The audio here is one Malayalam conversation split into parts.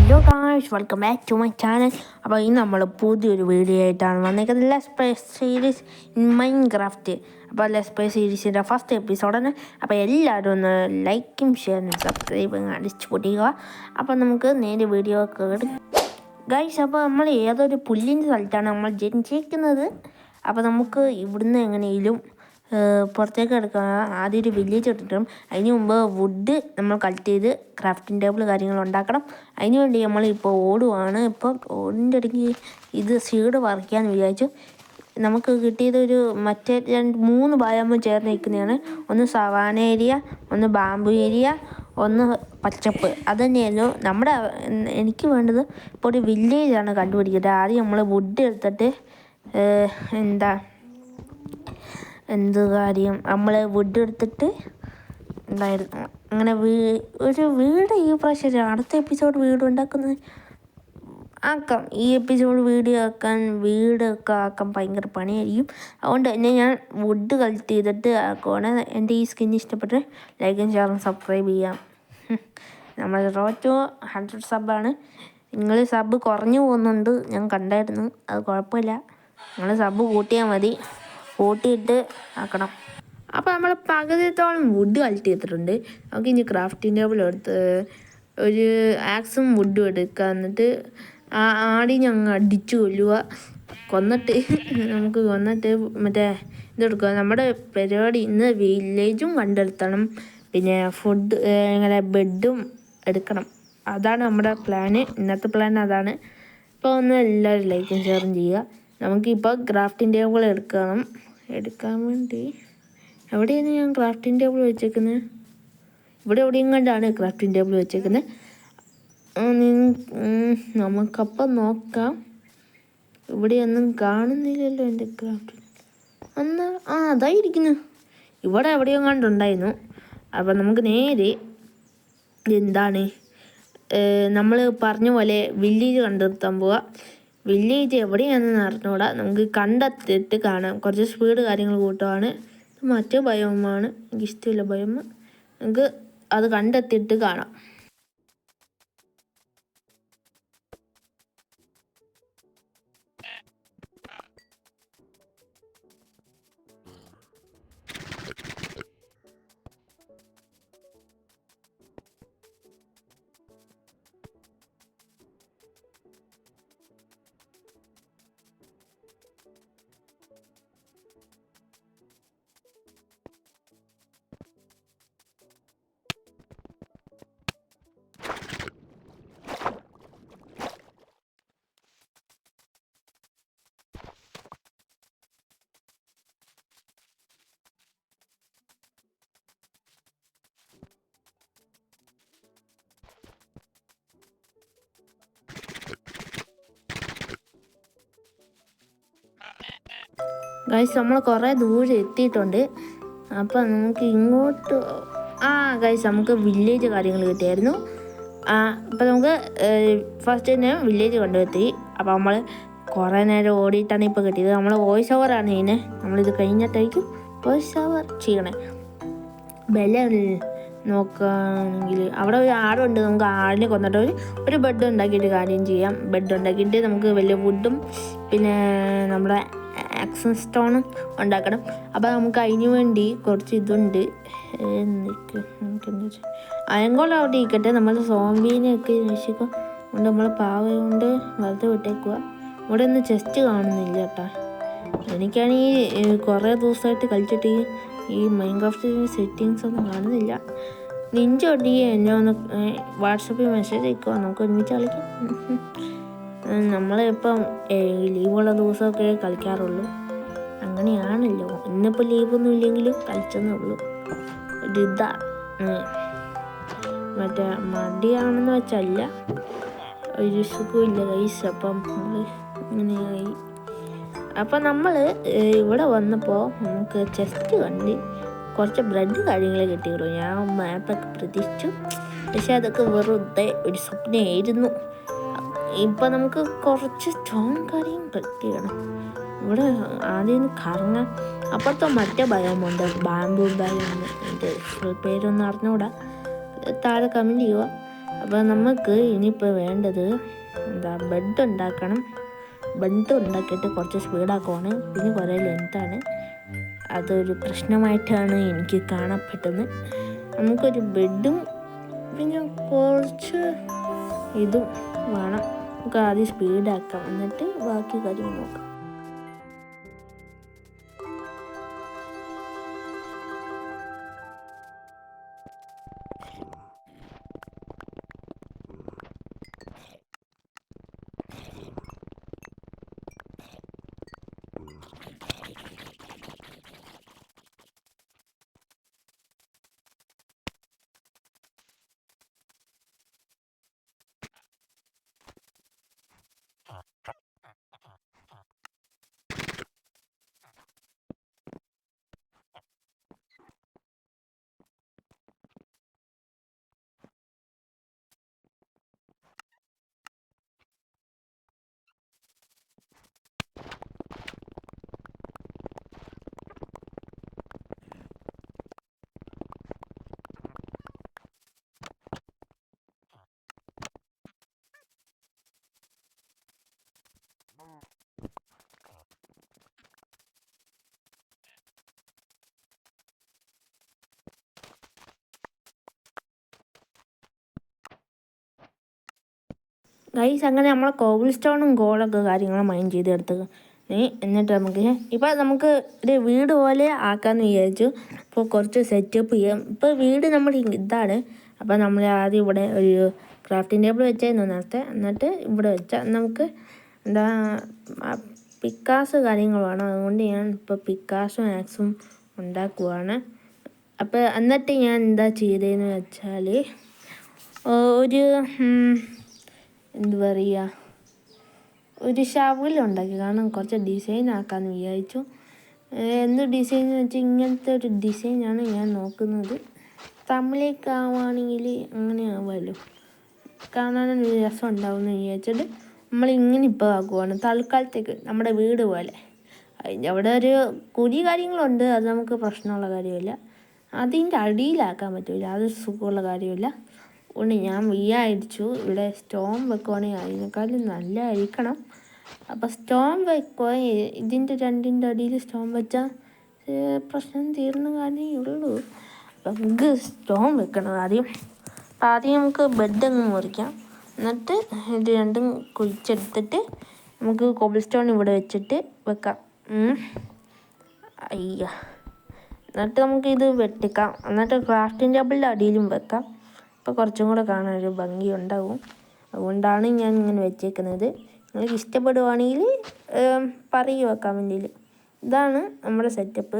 Hello guys, welcome back to my channel. അപ്പോൾ ഇന്ന് നമ്മൾ പുതിയൊരു വീഡിയോ ആയിട്ടാണ് വന്നേക്കുന്നത്. Let's play series in Minecraft. അപ്പോൾ ലെറ്റ്സ് പ്ലേ സീരീസിൻ്റെ ഫസ്റ്റ് എപ്പിസോഡാണ്. അപ്പോൾ എല്ലാവരും ഒന്ന് ലൈക്കും ഷെയറും സബ്സ്ക്രൈബും അടിച്ചു പൊട്ടിക്കുക. അപ്പോൾ നമുക്ക് നേരെ വീഡിയോ കേട്ട് ഗൈസ്. അപ്പോൾ നമ്മൾ ഏതൊരു പുല്ലിൻ്റെ സ്ഥലത്താണ് നമ്മൾ ജനിച്ചിരിക്കുന്നത്. അപ്പോൾ നമുക്ക് ഇവിടുന്ന് എങ്ങനെയും പുറത്തേക്ക് എടുക്കുക. ആദ്യം ഒരു വില്ലേജ് ഇട്ടിട്ടും അതിന് മുമ്പ് വുഡ് നമ്മൾ കളക്ട് ചെയ്ത് ക്രാഫ്റ്റിംഗ് ടേബിൾ കാര്യങ്ങൾ ഉണ്ടാക്കണം. അതിന് വേണ്ടി നമ്മളിപ്പോൾ ഓടുവാണ്. ഇപ്പോൾ ഓടിൻ്റെ ഇടയ്ക്ക് ഇത് സീഡ് പറിക്കാമെന്ന് വിചാരിച്ചു. നമുക്ക് കിട്ടിയതൊരു മറ്റേ 3 ബയോമും ചേർന്ന് നിൽക്കുന്നതാണ്. ഒന്ന് സവാന ഏരിയ, ഒന്ന് ബാമ്പു ഏരിയ, ഒന്ന് പച്ചപ്പ്. അത് തന്നെയായിരുന്നു എനിക്ക് വേണ്ടത്. ഇപ്പോൾ ഒരു വില്ലേജാണ് കണ്ടുപിടിക്കുന്നത്. ആദ്യം നമ്മൾ വുഡ് എടുത്തിട്ട് എന്ത് കാര്യം നമ്മൾ വുഡ് എടുത്തിട്ട് ഉണ്ടായിരുന്നു. അങ്ങനെ ഒരു വീട് ഈ പ്രാവശ്യം അടുത്ത എപ്പിസോഡ് വീട് ഉണ്ടാക്കുന്നത് ആക്കാം. ഈ എപ്പിസോഡ് വീടൊക്കെ ആക്കാൻ ഭയങ്കര പണിയായിരിക്കും. അതുകൊണ്ട് തന്നെ ഞാൻ വുഡ് കളക്ട് ചെയ്തിട്ട് ആക്കുവാണ്. എൻ്റെ ഈ സ്കിൻ ഇഷ്ടപ്പെട്ട് ലൈക്കും ഷെയറും സബ്സ്ക്രൈബ് ചെയ്യാം. നമ്മൾ റോഡ് ടു 100 സബ്ബാണ്. നിങ്ങൾ സബ്ബ് കുറഞ്ഞു പോകുന്നുണ്ട്, ഞാൻ കണ്ടായിരുന്നു. അത് കുഴപ്പമില്ല, നിങ്ങൾ സബ്ബ് കൂട്ടിയാൽ മതി. കൂട്ടിയിട്ട് ആക്കണം. അപ്പോൾ നമ്മൾ പകുതിത്തോളം വുഡ് കളക്ട് ചെയ്തിട്ടുണ്ട്. നമുക്ക് ഇനി ക്രാഫ്റ്റിംഗ് ടേബിൾ എടുത്ത് ഒരു ആക്സും വുഡും എടുക്കുക. എന്നിട്ട് ആടിനെ അങ്ങ് അടിച്ചു കൊന്നിട്ട് മറ്റേ ഇതെടുക്കുക. നമ്മുടെ പരിപാടി ഇന്ന് വില്ലേജും കണ്ടെടുത്തണം, പിന്നെ ഫുഡ് ഇങ്ങനെ ബെഡും എടുക്കണം. അതാണ് നമ്മുടെ പ്ലാന്. ഇന്നത്തെ പ്ലാൻ അതാണ്. ഇപ്പോൾ ഒന്ന് എല്ലാവരും ലൈക്കും ഷെയറും ചെയ്യുക. നമുക്കിപ്പോൾ ക്രാഫ്റ്റിംഗ് ടേബിൾ എടുക്കാൻ വേണ്ടി എവിടെയാണ് ഞാൻ ക്രാഫ്റ്റിംഗ് ടേബിൾ വെച്ചേക്കുന്നത്? ഇവിടെ എവിടെയും കണ്ടാണ് ക്രാഫ്റ്റിംഗ് ടേബിൾ വെച്ചേക്കുന്നത്. നമുക്കപ്പം നോക്കാം. ഇവിടെയൊന്നും കാണുന്നില്ലല്ലോ എൻ്റെ ക്രാഫ്റ്റിംഗ്. അതായിരിക്കുന്നു. ഇവിടെ എവിടെയും കണ്ടുണ്ടായിരുന്നു. അപ്പം നമുക്ക് നേരെ നമ്മൾ പറഞ്ഞ പോലെ വില്ലേജ് കണ്ടെത്താൻ പോവാം. വില്ലേജ് എവിടെയാണെന്ന് അറിഞ്ഞൂടാ. നമുക്ക് കണ്ടെത്തിയിട്ട് കാണാം. കുറച്ച് സ്പീഡ് കാര്യങ്ങൾ കൂട്ടുവാണ്. മറ്റേ ഭയമാണ് എനിക്കിഷ്ടമില്ല ഭയം. നമുക്ക് അത് കണ്ടെത്തിയിട്ട് കാണാം. ഗൈസ്, നമ്മൾ കുറേ ദൂരെ എത്തിയിട്ടുണ്ട്. അപ്പം നമുക്ക് ഇങ്ങോട്ട് ഗൈസ്, നമുക്ക് വില്ലേജ് കാര്യങ്ങൾ കിട്ടിയായിരുന്നു. അപ്പം നമുക്ക് ഫസ്റ്റ് തന്നെ വില്ലേജ് കണ്ടെത്തി. അപ്പം നമ്മൾ കുറേ നേരം ഓടിയിട്ടാണ് ഇപ്പോൾ കിട്ടിയത്. നമ്മൾ വോയിസ് ഓവറാണ് ഇതിന്. നമ്മളിത് കഴിഞ്ഞിട്ടായിരിക്കും വോയിസ് ഓവർ ചെയ്യണേ. നോക്കുകയാണെങ്കിൽ അവിടെ ഒരു ആടുണ്ട്. നമുക്ക് ആടിനെ കൊന്നിട്ട് ഒരു ബെഡ് ഉണ്ടാക്കിയിട്ട് കാര്യം ചെയ്യാം. ബെഡ് ഉണ്ടാക്കിയിട്ട് നമുക്ക് വലിയ വുഡും പിന്നെ നമ്മുടെ ആക്ഷൻ സ്റ്റോണും ഉണ്ടാക്കണം. അപ്പോൾ നമുക്ക് അതിന് വേണ്ടി കുറച്ച് ഇതുണ്ട്. നമുക്കെന്താ വെച്ചാൽ അയങ്കോളം അവിടെ ഇരിക്കട്ടെ. നമ്മൾ സോംബീനെയൊക്കെ രക്ഷിക്കും. അതുകൊണ്ട് നമ്മൾ പാവ കൊണ്ട് വെറുതെ വിട്ടേക്കുക. ഇവിടെ ഒന്നും ചെസ്റ്റ് കാണുന്നില്ല കേട്ടോ. എനിക്കാണെങ്കിൽ കുറേ ദിവസമായിട്ട് കളിച്ചിട്ട് ഈ മൈൻക്രാഫ്റ്റ് സെറ്റിങ്സ് ഒന്നും കാണുന്നില്ല. നിഞ്ച ഒട്ടിക്ക് എന്നെ ഒന്ന് വാട്സപ്പിൽ മെസ്സേജ് അയക്കുക, നമുക്ക് ഒരുമിച്ച് കളിക്കാം. നമ്മളിപ്പം ലീവുള്ള ദിവസമൊക്കെ കളിക്കാറുള്ളൂ. അങ്ങനെയാണല്ലോ. ഇന്നിപ്പോൾ ലീവൊന്നും ഇല്ലെങ്കിലും കളിച്ചെന്നേ ഉള്ളൂ. മറ്റേ മടിയാണെന്ന് വെച്ചല്ല, ഒരു സുഖമില്ല ഗൈസ്. അപ്പം നമ്മൾ ഇങ്ങനെയായി. അപ്പം നമ്മൾ ഇവിടെ വന്നപ്പോൾ നമുക്ക് ചെസ്റ്റ് കണ്ട് കുറച്ച് ബ്രെഡ് കാര്യങ്ങൾ കിട്ടിയുള്ളൂ. ഞാൻ മാപ്പൊക്കെ പ്രതീക്ഷിച്ചു, പക്ഷെ അതൊക്കെ വെറുതെ ഒരു സ്വപ്നമായിരുന്നു. ഇപ്പം നമുക്ക് കുറച്ച് സ്റ്റോൺ കാര്യം കിട്ടിയാണ്. ഇവിടെ ആദ്യം കറങ്ങാൻ അപ്പുറത്തെ മറ്റേ ഭയമുണ്ട്, ബാമ്പു ഭയം. എൻ്റെ ഫുൾ പേരൊന്നും അറിഞ്ഞുകൂടാ. താഴെ കമൻറ്റ് ചെയ്യുക. അപ്പോൾ നമുക്ക് ഇനിയിപ്പോൾ വേണ്ടത് ബെഡ് ഉണ്ടാക്കണം. ബെഡ് ഉണ്ടാക്കിയിട്ട് കുറച്ച് സ്പീഡാക്കുവാണ്, പിന്നെ കുറേ ലെങ്ത്താണ്. അതൊരു പ്രശ്നമായിട്ടാണ് എനിക്ക് കാണപ്പെട്ടത്. നമുക്കൊരു ബെഡും പിന്നെ കുറച്ച് ഇതും വേണം. നമുക്ക് ആദ്യം സ്പീഡാക്കാം, എന്നിട്ട് ബാക്കി കാര്യങ്ങൾ നോക്കാം. ഗൈസ്, അങ്ങനെ നമ്മളെ കോബിൾ സ്റ്റോണും ഗോളൊക്കെ കാര്യങ്ങളും മൈൻഡ് ചെയ്തെടുത്തത്. എന്നിട്ട് നമുക്ക് ഒരു വീട് പോലെ ആക്കാമെന്ന് വിചാരിച്ചു. അപ്പോൾ കുറച്ച് സെറ്റപ്പ് ചെയ്യാം. ഇപ്പോൾ വീട് നമ്മുടെ ഇതാണ്. അപ്പോൾ നമ്മൾ ആദ്യം ഇവിടെ ഒരു ക്രാഫ്റ്റിംഗ് ടേബിൾ വെച്ചായിരുന്നു നേരത്തെ. എന്നിട്ട് ഇവിടെ വെച്ചാൽ നമുക്ക് പിക്കാസ് കാര്യങ്ങൾ വേണം. അതുകൊണ്ട് ഞാൻ ഇപ്പോൾ പിക്കാസും ആക്സും ഉണ്ടാക്കുവാണ്. അപ്പോൾ എന്നിട്ട് ഞാൻ എന്താ ചെയ്തതെന്ന് വെച്ചാൽ ഒരു എന്തു പറയുക, ഒരു ഷവലുണ്ടാക്കി. കാരണം കുറച്ച് ഡിസൈൻ ആക്കാമെന്ന് വിചാരിച്ചു. എന്ത് ഡിസൈൻ എന്ന് വെച്ചാൽ ഇങ്ങനത്തെ ഒരു ഡിസൈനാണ് ഞാൻ നോക്കുന്നത്. തമിഴിലേക്ക് ആവുകയാണെങ്കിൽ അങ്ങനെ ആവുമല്ലോ, കാണാനൊരു രസം ഉണ്ടാവുമെന്ന് വിചാരിച്ചിട്ട് നമ്മളിങ്ങനെ ഇപ്പോൾ ആക്കുവാണ്. തൽക്കാലത്തേക്ക് നമ്മുടെ വീട് പോലെ. അതിൻ്റെ അവിടെ ഒരു കുഴി കാര്യങ്ങളുണ്ട്, അത് നമുക്ക് പ്രശ്നമുള്ള കാര്യമില്ല. അതിൻ്റെ അടിയിലാക്കാൻ പറ്റില്ല, അത് സുഖമുള്ള കാര്യമില്ല. അതുകൊണ്ട് ഞാൻ വിചാരിച്ചു ഇവിടെ സ്റ്റോൺ വെക്കുവാണെങ്കിൽ അതിനേക്കാളും നല്ലതായിരിക്കണം. അപ്പോൾ സ്റ്റോൺ വെക്കുക, ഇതിൻ്റെ രണ്ടിൻ്റെ അടിയിൽ സ്റ്റോൺ വെച്ചാൽ പ്രശ്നം തീർന്ന കാര്യമേ ഉള്ളൂ. അപ്പം നമുക്ക് സ്റ്റോൺ വെക്കണം ആദ്യം. ആദ്യം നമുക്ക് ബെഡ് അങ്ങ് മുറിക്കാം. എന്നിട്ട് ഇത് രണ്ടും കുഴിച്ചെടുത്തിട്ട് നമുക്ക് കോബിൾ സ്റ്റോൺ ഇവിടെ വെച്ചിട്ട് വെക്കാം. എന്നിട്ട് നമുക്കിത് വെട്ടിക്കാം. എന്നിട്ട് ക്രാഫ്റ്റിംഗ് ടേബിളിൻ്റെ അടിയിലും വെക്കാം. അപ്പോൾ കുറച്ചും കൂടെ കാണാനൊരു ഭംഗി ഉണ്ടാവും. അതുകൊണ്ടാണ് ഞാൻ ഇങ്ങനെ വെച്ചേക്കുന്നത്. നിങ്ങൾക്ക് ഇഷ്ടപ്പെടുവാണെങ്കിൽ പറയുക കമൻറ്റിൽ. ഇതാണ് നമ്മുടെ സെറ്റപ്പ്.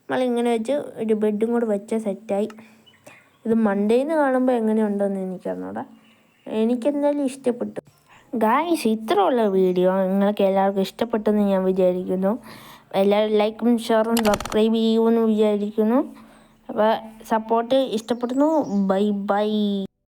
നമ്മളിങ്ങനെ വെച്ച് ഒരു ബെഡും കൂടെ വെച്ചാൽ സെറ്റായി. ഇത് മണ്ടേന്ന് കാണുമ്പോൾ എങ്ങനെയുണ്ടെന്ന് എനിക്കറിഞ്ഞൂടാ. എനിക്കെന്തായാലും ഇഷ്ടപ്പെട്ടു. ഗായ്സ്, ഇത്രയുള്ള വീഡിയോ നിങ്ങൾക്ക് എല്ലാവർക്കും ഇഷ്ടപ്പെട്ടെന്ന് ഞാൻ വിചാരിക്കുന്നു. എല്ലാവരും ലൈക്കും ഷെയറും സബ്സ്ക്രൈബ് ചെയ്യുമെന്ന് വിചാരിക്കുന്നു. അപ്പോൾ സപ്പോർട്ട് ഇഷ്ടപ്പെടുന്നു. Bye bye.